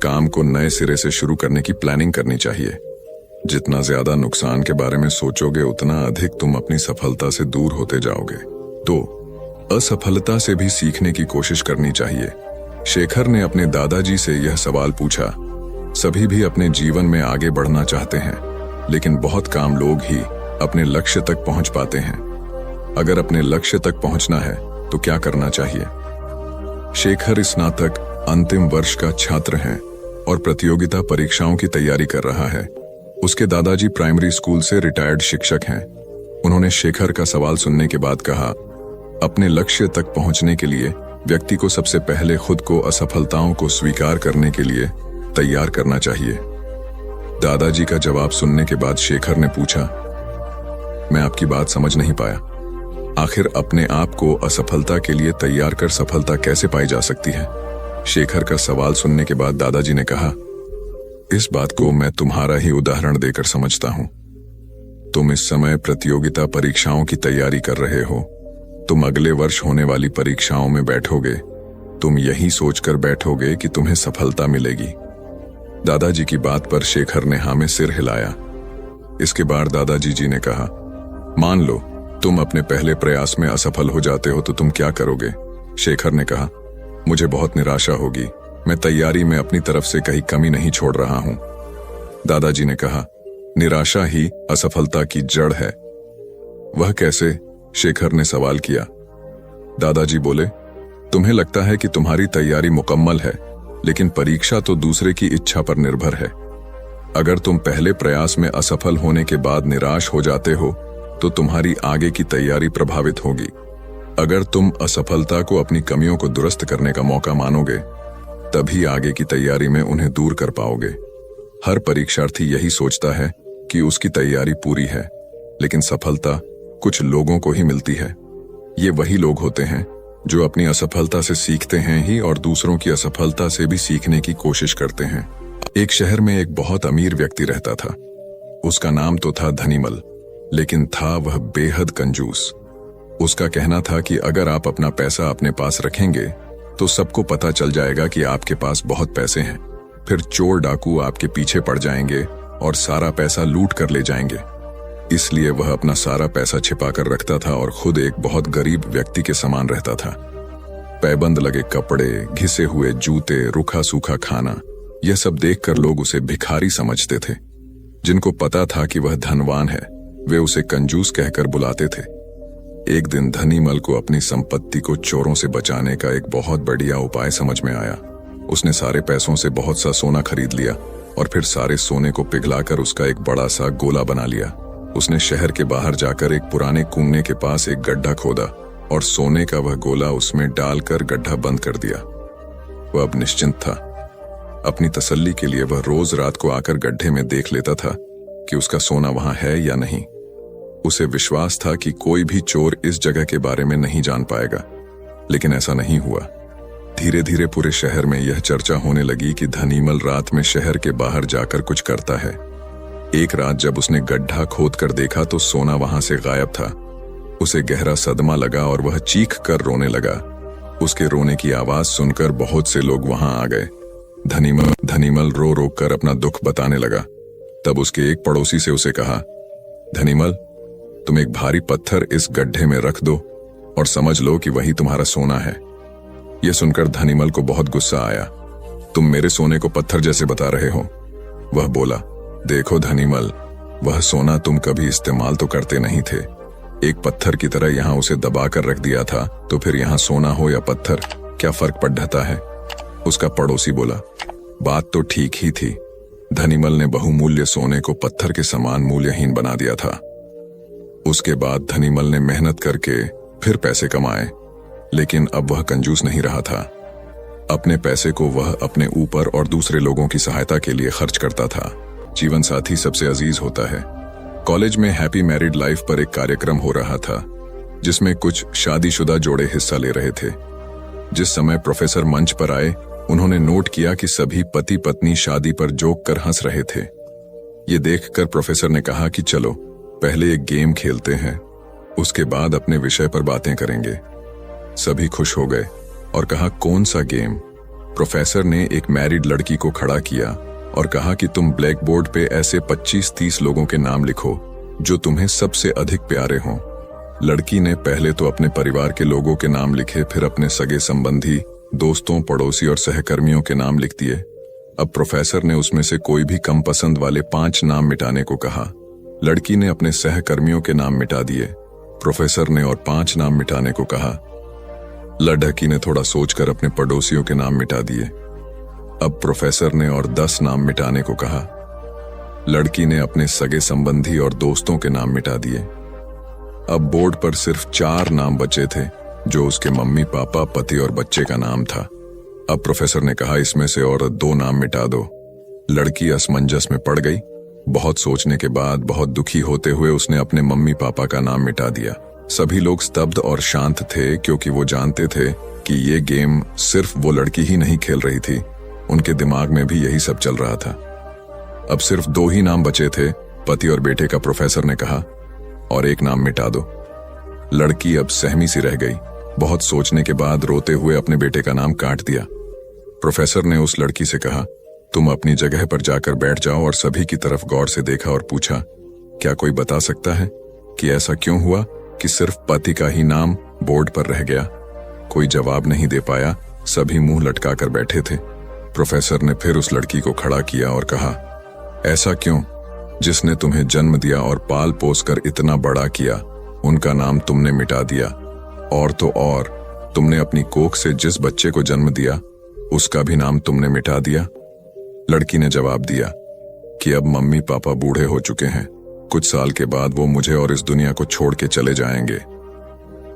काम को नए सिरे से शुरू करने की प्लानिंग करनी चाहिए। जितना ज्यादा नुकसान के बारे में सोचोगे उतना अधिक तुम अपनी सफलता से दूर होते जाओगे। तो असफलता से भी सीखने की कोशिश करनी चाहिए। शेखर ने अपने दादाजी से यह सवाल पूछा। सभी भी अपने जीवन में आगे बढ़ना चाहते हैं, लेकिन बहुत कम लोग ही अपने लक्ष्य तक पहुंच पाते हैं। अगर अपने लक्ष्य तक पहुंचना है तो क्या करना चाहिए। शेखर स्नातक अंतिम वर्ष का छात्र है और प्रतियोगिता परीक्षाओं की तैयारी कर रहा है। उसके दादाजी प्राइमरी स्कूल से रिटायर्ड शिक्षक हैं। उन्होंने शेखर का सवाल सुनने के बाद कहा, अपने लक्ष्य तक पहुंचने के लिए व्यक्ति को सबसे पहले खुद को असफलताओं को स्वीकार करने के लिए तैयार करना चाहिए। दादाजी का जवाब सुनने के बाद शेखर ने पूछा, मैं आपकी बात समझ नहीं पाया। आखिर अपने आप को असफलता के लिए तैयार कर सफलता कैसे पाई जा सकती है। शेखर का सवाल सुनने के बाद दादाजी ने कहा, इस बात को मैं तुम्हारा ही उदाहरण देकर समझता हूं। तुम इस समय प्रतियोगिता परीक्षाओं की तैयारी कर रहे हो। तुम अगले वर्ष होने वाली परीक्षाओं में बैठोगे। तुम यही सोचकर बैठोगे कि तुम्हें सफलता मिलेगी। दादाजी की बात पर शेखर ने हाँ में सिर हिलाया। इसके बाद दादाजी जी ने कहा, मान लो तुम अपने पहले प्रयास में असफल हो जाते हो तो तुम क्या करोगे। शेखर ने कहा, मुझे बहुत निराशा होगी। मैं तैयारी में अपनी तरफ से कहीं कमी नहीं छोड़ रहा हूं। दादाजी ने कहा, निराशा ही असफलता की जड़ है। वह कैसे? शेखर ने सवाल किया। दादाजी बोले, तुम्हें लगता है कि तुम्हारी तैयारी मुकम्मल है, लेकिन परीक्षा तो दूसरे की इच्छा पर निर्भर है। अगर तुम पहले प्रयास में असफल होने के बाद निराश हो जाते हो तो तुम्हारी आगे की तैयारी प्रभावित होगी। अगर तुम असफलता को अपनी कमियों को दुरुस्त करने का मौका मानोगे, तभी आगे की तैयारी में उन्हें दूर कर पाओगे। हर परीक्षार्थी यही सोचता है कि उसकी तैयारी पूरी है, लेकिन सफलता कुछ लोगों को ही मिलती है। ये वही लोग होते हैं जो अपनी असफलता से सीखते हैं ही और दूसरों की असफलता से भी सीखने की कोशिश करते हैं। एक शहर में एक बहुत अमीर व्यक्ति रहता था। उसका नाम तो था धनीमल, लेकिन था वह बेहद कंजूस। उसका कहना था कि अगर आप अपना पैसा अपने पास रखेंगे तो सबको पता चल जाएगा कि आपके पास बहुत पैसे हैं। फिर चोर डाकू आपके पीछे पड़ जाएंगे और सारा पैसा लूट कर ले जाएंगे। इसलिए वह अपना सारा पैसा छिपा कर रखता था और खुद एक बहुत गरीब व्यक्ति के समान रहता था। पैबंद लगे कपड़े, घिसे हुए जूते, रूखा सूखा खाना, यह सब देखकर लोग उसे भिखारी समझते थे। जिनको पता था कि वह धनवान है, वे उसे कंजूस कहकर बुलाते थे। एक दिन धनीमल को अपनी संपत्ति को चोरों से बचाने का एक बहुत बढ़िया उपाय समझ में आया। उसने सारे पैसों से बहुत सा सोना खरीद लिया और फिर सारे सोने को पिघलाकर उसका एक बड़ा सा गोला बना लिया। उसने शहर के बाहर जाकर एक पुराने कुएं के पास एक गड्ढा खोदा और सोने का वह गोला उसमें डालकर गड्ढा बंद कर दिया। वह अब निश्चिंत था। अपनी तसल्ली के लिए वह रोज रात को आकर गड्ढे में देख लेता था कि उसका सोना वहां है या नहीं। उसे विश्वास था कि कोई भी चोर इस जगह के बारे में नहीं जान पाएगा, लेकिन ऐसा नहीं हुआ। धीरे धीरे पूरे शहर में यह चर्चा होने लगी कि धनीमल रात में शहर के बाहर जाकर कुछ करता है। एक रात जब उसने गड्ढा खोद कर देखा तो सोना वहां से गायब था। उसे गहरा सदमा लगा और वह चीख कर रोने लगा। उसके रोने की आवाज सुनकर बहुत से लोग वहां आ गए। धनीमल रो रो कर अपना दुख बताने लगा। तब उसके एक पड़ोसी से उसे कहा, धनीमल, तुम एक भारी पत्थर इस गड्ढे में रख दो और समझ लो कि वही तुम्हारा सोना है। यह सुनकर धनीमल को बहुत गुस्सा आया। तुम मेरे सोने को पत्थर जैसे बता रहे हो। वह बोला, देखो धनीमल, वह सोना तुम कभी इस्तेमाल तो करते नहीं थे। एक पत्थर की तरह यहां उसे दबाकर रख दिया था, तो फिर यहां सोना हो या पत्थर, क्या फर्क पड़ जाता है? उसका पड़ोसी बोला, बात तो ठीक ही थी। धनीमल ने बहुमूल्य सोने को पत्थर के समान मूल्यहीन बना दिया था। उसके बाद धनीमल ने मेहनत करके फिर पैसे कमाए, लेकिन अब वह कंजूस नहीं रहा था। अपने पैसे को वह अपने ऊपर और दूसरे लोगों की सहायता के लिए खर्च करता था। जीवन साथी सबसे अजीज होता है। कॉलेज में हैप्पी मैरिड लाइफ पर एक कार्यक्रम हो रहा था, जिसमें कुछ शादीशुदा जोड़े हिस्सा ले रहे थे। जिस समय प्रोफेसर मंच पर आए, उन्होंने नोट किया कि सभी पति पत्नी शादी पर जोक कर हंस रहे थे। ये देखकर प्रोफेसर ने कहा कि चलो पहले एक गेम खेलते हैं, उसके बाद अपने विषय पर बातें करेंगे। सभी खुश हो गए और कहा, कौन सा गेम? प्रोफेसर ने एक मैरिड लड़की को खड़ा किया और कहा कि तुम ब्लैक बोर्ड पे ऐसे 25-30 लोगों के नाम लिखो जो तुम्हें सबसे अधिक प्यारे हों। लड़की ने पहले तो अपने परिवार के लोगों के नाम लिखे, फिर अपने सगे संबंधी, दोस्तों, पड़ोसी और सहकर्मियों के नाम लिख दिए। अब प्रोफेसर ने उसमें से कोई भी कम पसंद वाले 5 नाम मिटाने को कहा। लड़की ने अपने सहकर्मियों के नाम मिटा दिए। प्रोफेसर ने और 5 नाम मिटाने को कहा। लड़की ने थोड़ा सोचकर अपने पड़ोसियों के नाम मिटा दिए। अब प्रोफेसर ने और 10 नाम मिटाने को कहा। लड़की ने अपने सगे संबंधी और दोस्तों के नाम मिटा दिए। अब बोर्ड पर सिर्फ 4 नाम बचे थे, जो उसके मम्मी पापा, पति और बच्चे का नाम था। अब प्रोफेसर ने कहा, इसमें से और 2 नाम मिटा दो। लड़की असमंजस में पड़ गई। बहुत सोचने के बाद बहुत दुखी होते हुए उसने अपने मम्मी पापा का नाम मिटा दिया। सभी लोग स्तब्ध और शांत थे, क्योंकि वो जानते थे कि ये गेम सिर्फ वो लड़की ही नहीं खेल रही थी, उनके दिमाग में भी यही सब चल रहा था। अब सिर्फ 2 ही नाम बचे थे, पति और बेटे का। प्रोफेसर ने कहा, और एक नाम मिटा दो। लड़की अब सहमी सी रह गई। बहुत सोचने के बाद रोते हुए अपने बेटे का नाम काट दिया। प्रोफेसर ने उस लड़की से कहा, तुम अपनी जगह पर जाकर बैठ जाओ, और सभी की तरफ गौर से देखा और पूछा, क्या कोई बता सकता है कि ऐसा क्यों हुआ कि सिर्फ पति का ही नाम बोर्ड पर रह गया? कोई जवाब नहीं दे पाया। सभी मुंह लटका कर बैठे थे। प्रोफेसर ने फिर उस लड़की को खड़ा किया और कहा, ऐसा क्यों? जिसने तुम्हें जन्म दिया और पाल पोस कर इतना बड़ा किया, उनका नाम तुमने मिटा दिया। और तो और, तुमने अपनी कोख से जिस बच्चे को जन्म दिया, उसका भी नाम तुमने मिटा दिया? लड़की ने जवाब दिया कि अब मम्मी पापा बूढ़े हो चुके हैं, कुछ साल के बाद वो मुझे और इस दुनिया को छोड़ के चले जाएंगे।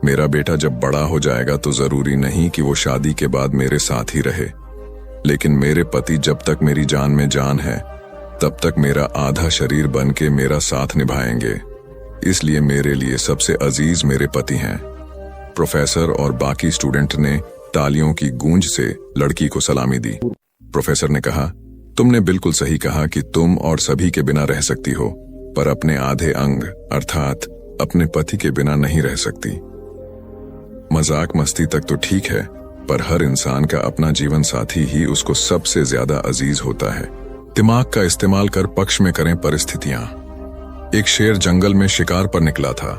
मेरा बेटा जब बड़ा हो जाएगा तो जरूरी नहीं कि वो शादी के बाद मेरे साथ ही रहे, लेकिन मेरे पति जब तक मेरी जान में जान है तब तक मेरा आधा शरीर बन के मेरा साथ निभाएंगे। इसलिए मेरे लिए सबसे अजीज मेरे पति हैं। प्रोफेसर और बाकी स्टूडेंट ने तालियों की गूंज से लड़की को सलामी दी। प्रोफेसर ने कहा, तुमने बिल्कुल सही कहा कि तुम और सभी के बिना रह सकती हो, पर अपने आधे अंग अर्थात अपने पति के बिना नहीं रह सकती। मजाक मस्ती तक तो ठीक है, पर हर इंसान का अपना जीवन साथी ही उसको सबसे ज्यादा अजीज होता है। दिमाग का इस्तेमाल कर पक्ष में करें परिस्थितियां। एक शेर जंगल में शिकार पर निकला था।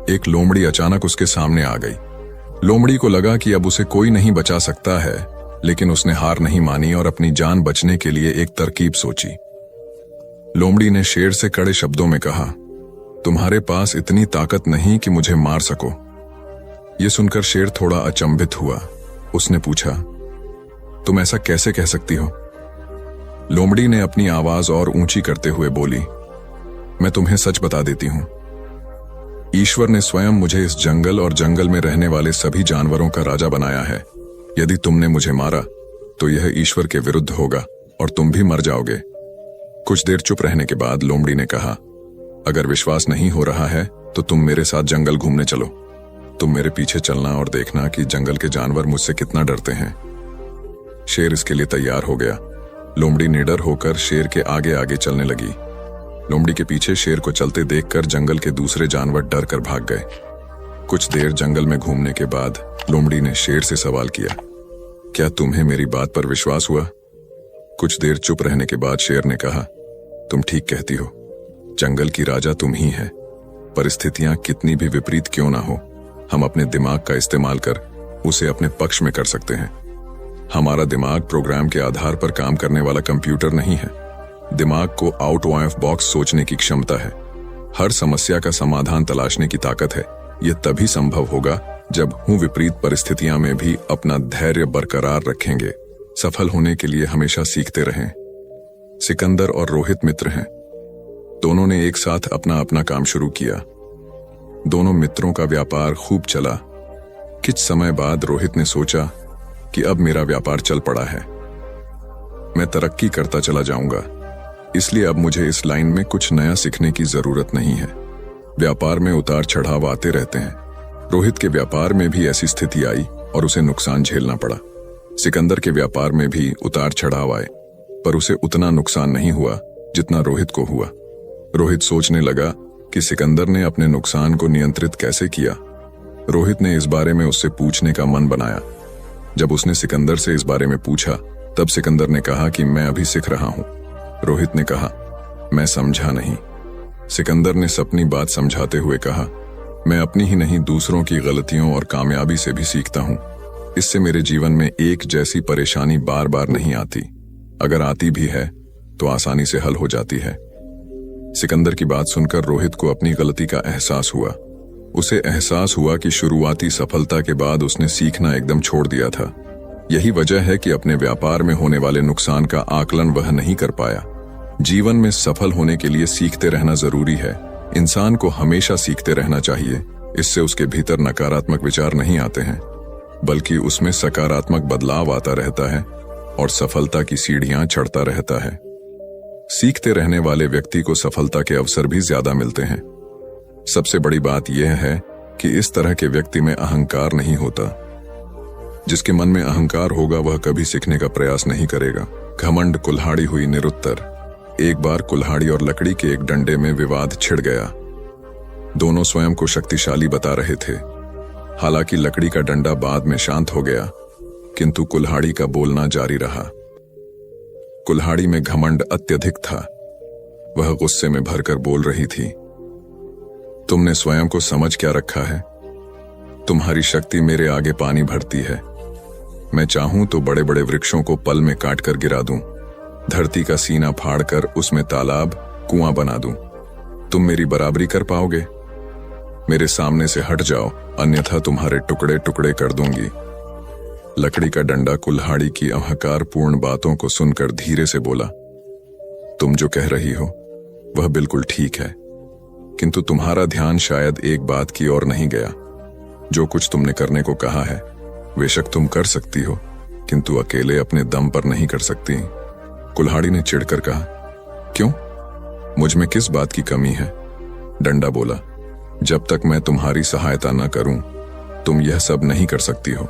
एक लोमड़ी अचानक उसके सामने आ गई। लोमड़ी को लगा कि अब उसे कोई नहीं बचा सकता है, लेकिन उसने हार नहीं मानी और अपनी जान बचने के लिए एक तरकीब सोची। लोमड़ी ने शेर से कड़े शब्दों में कहा, तुम्हारे पास इतनी ताकत नहीं कि मुझे मार सको। यह सुनकर शेर थोड़ा अचंभित हुआ। उसने पूछा, तुम ऐसा कैसे कह सकती हो? लोमड़ी ने अपनी आवाज और ऊंची करते हुए बोली, मैं तुम्हें सच बता देती हूं। ईश्वर ने स्वयं मुझे इस जंगल और जंगल में रहने वाले सभी जानवरों का राजा बनाया है। यदि तुमने मुझे मारा तो यह ईश्वर के विरुद्ध होगा और तुम भी मर जाओगे। कुछ देर चुप रहने के बाद लोमड़ी ने कहा, अगर विश्वास नहीं हो रहा है तो तुम मेरे साथ जंगल घूमने चलो। तुम मेरे पीछे चलना और देखना कि जंगल के जानवर मुझसे कितना डरते हैं। शेर इसके लिए तैयार हो गया। लोमड़ी निडर होकर शेर के आगे आगे चलने लगी। लोमड़ी के पीछे शेर को चलते देखकर जंगल के दूसरे जानवर डर कर भाग गए। कुछ देर जंगल में घूमने के बाद लोमड़ी ने शेर से सवाल किया, क्या तुम्हें मेरी बात पर विश्वास हुआ? कुछ देर चुप रहने के बाद शेर ने कहा, तुम ठीक कहती हो, जंगल की राजा तुम ही है। परिस्थितियां कितनी भी विपरीत क्यों ना हो, हम अपने दिमाग का इस्तेमाल कर उसे अपने पक्ष में कर सकते हैं। हमारा दिमाग प्रोग्राम के आधार पर काम करने वाला कंप्यूटर नहीं है। दिमाग को आउट ऑफ बॉक्स सोचने की क्षमता है। हर समस्या का समाधान तलाशने की ताकत है। यह तभी संभव होगा जब हम विपरीत परिस्थितियां में भी अपना धैर्य बरकरार रखेंगे। सफल होने के लिए हमेशा सीखते रहें। सिकंदर और रोहित मित्र हैं। दोनों ने एक साथ अपना अपना काम शुरू किया। दोनों मित्रों का व्यापार खूब चला। कुछ समय बाद रोहित ने सोचा कि अब मेरा व्यापार चल पड़ा है, मैं तरक्की करता चला जाऊंगा, इसलिए अब मुझे इस लाइन में कुछ नया सीखने की जरूरत नहीं है। व्यापार में उतार चढ़ाव आते रहते हैं। रोहित के व्यापार में भी ऐसी स्थिति आई और उसे नुकसान झेलना पड़ा। सिकंदर के व्यापार में भी उतार चढ़ाव आए, पर उसे उतना नुकसान नहीं हुआ जितना रोहित को हुआ। रोहित सोचने लगा कि सिकंदर ने अपने नुकसान को नियंत्रित कैसे किया। रोहित ने इस बारे में उससे पूछने का मन बनाया। जब उसने सिकंदर से इस बारे में पूछा तब सिकंदर ने कहा कि मैं अभी सीख रहा हूं। रोहित ने कहा, मैं समझा नहीं। सिकंदर ने अपनी बात समझाते हुए कहा, मैं अपनी ही नहीं दूसरों की गलतियों और कामयाबी से भी सीखता हूं। इससे मेरे जीवन में एक जैसी परेशानी बार बार नहीं आती। अगर आती भी है तो आसानी से हल हो जाती है। सिकंदर की बात सुनकर रोहित को अपनी गलती का एहसास हुआ। उसे एहसास हुआ कि शुरुआती सफलता के बाद उसने सीखना एकदम छोड़ दिया था। यही वजह है कि अपने व्यापार में होने वाले नुकसान का आकलन वह नहीं कर पाया। जीवन में सफल होने के लिए सीखते रहना जरूरी है। इंसान को हमेशा सीखते रहना चाहिए। इससे उसके भीतर नकारात्मक विचार नहीं आते हैं, बल्कि उसमें सकारात्मक बदलाव आता रहता है और सफलता की सीढ़ियां चढ़ता रहता है। सीखते रहने वाले व्यक्ति को सफलता के अवसर भी ज्यादा मिलते हैं। सबसे बड़ी बात यह है कि इस तरह के व्यक्ति में अहंकार नहीं होता। जिसके मन में अहंकार होगा वह कभी सीखने का प्रयास नहीं करेगा। घमंड कुल्हाड़ी हुई निरुत्तर। एक बार कुल्हाड़ी और लकड़ी के एक डंडे में विवाद छिड़ गया। दोनों स्वयं को शक्तिशाली बता रहे थे। हालांकि लकड़ी का डंडा बाद में शांत हो गया, किंतु कुल्हाड़ी का बोलना जारी रहा। कुल्हाड़ी में घमंड अत्यधिक था। वह गुस्से में भरकर बोल रही थी, तुमने स्वयं को समझ क्या रखा है? तुम्हारी शक्ति मेरे आगे पानी भरती है। मैं चाहूं तो बड़े बड़े वृक्षों को पल में काट कर गिरा दूं, धरती का सीना फाड़कर उसमें तालाब कुआं बना दूं। तुम मेरी बराबरी कर पाओगे? मेरे सामने से हट जाओ, अन्यथा तुम्हारे टुकड़े टुकड़े कर दूंगी। लकड़ी का डंडा कुल्हाड़ी की अहंकारपूर्ण बातों को सुनकर धीरे से बोला, तुम जो कह रही हो वह बिल्कुल ठीक है, किंतु तुम्हारा ध्यान शायद एक बात की ओर नहीं गया। जो कुछ तुमने करने को कहा है बेशक तुम कर सकती हो, किंतु अकेले अपने दम पर नहीं कर सकती। कुल्हाड़ी ने चिढ़कर कहा, क्यों? मुझ में किस बात की कमी है? डंडा बोला, जब तक मैं तुम्हारी सहायता न करूं तुम यह सब नहीं कर सकती हो।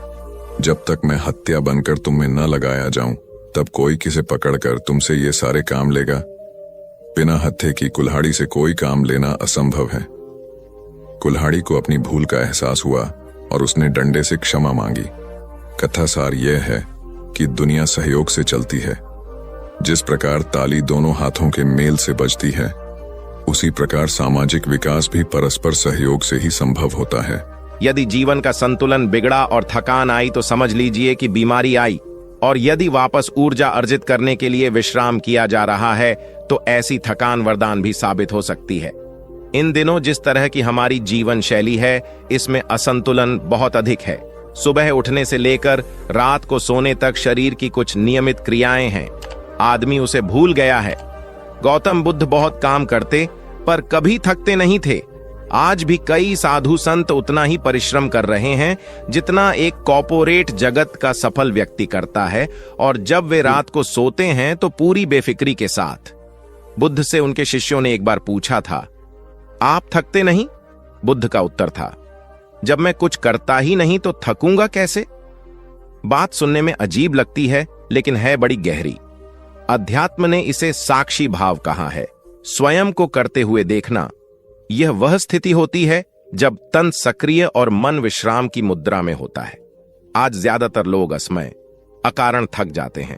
जब तक मैं हत्या बनकर तुम में न लगाया जाऊं तब कोई किसे पकड़कर तुमसे ये सारे काम लेगा? बिना हत्थे की कुल्हाड़ी से कोई काम लेना असंभव है। कुल्हाड़ी को अपनी भूल का एहसास हुआ और उसने डंडे से क्षमा मांगी। कथा सार यह है कि दुनिया सहयोग से चलती है। जिस प्रकार ताली दोनों हाथों के मेल से बजती है, उसी प्रकार सामाजिक विकास भी परस्पर सहयोग से ही संभव होता है। यदि जीवन का संतुलन बिगड़ा और थकान आई तो समझ लीजिए कि बीमारी आई, और यदि वापस ऊर्जा अर्जित करने के लिए विश्राम किया जा रहा है तो ऐसी थकान वरदान भी साबित हो सकती है। इन दिनों जिस तरह की हमारी जीवन शैली है, इसमें असंतुलन बहुत अधिक है। सुबह उठने से लेकर रात को सोने तक शरीर की कुछ नियमित क्रियाएं हैं, आदमी उसे भूल गया है। गौतम बुद्ध बहुत काम करते पर कभी थकते नहीं थे। आज भी कई साधु संत उतना ही परिश्रम कर रहे हैं जितना एक कॉर्पोरेट जगत का सफल व्यक्ति करता है, और जब वे रात को सोते हैं तो पूरी बेफिक्री के साथ। बुद्ध से उनके शिष्यों ने एक बार पूछा था, आप थकते नहीं? बुद्ध का उत्तर था, जब मैं कुछ करता ही नहीं तो थकूंगा कैसे? बात सुनने में अजीब लगती है लेकिन है बड़ी गहरी। अध्यात्म ने इसे साक्षी भाव कहा है। स्वयं को करते हुए देखना, यह वह स्थिति होती है जब तन सक्रिय और मन विश्राम की मुद्रा में होता है। आज ज्यादातर लोग असमय, अकारण थक जाते हैं।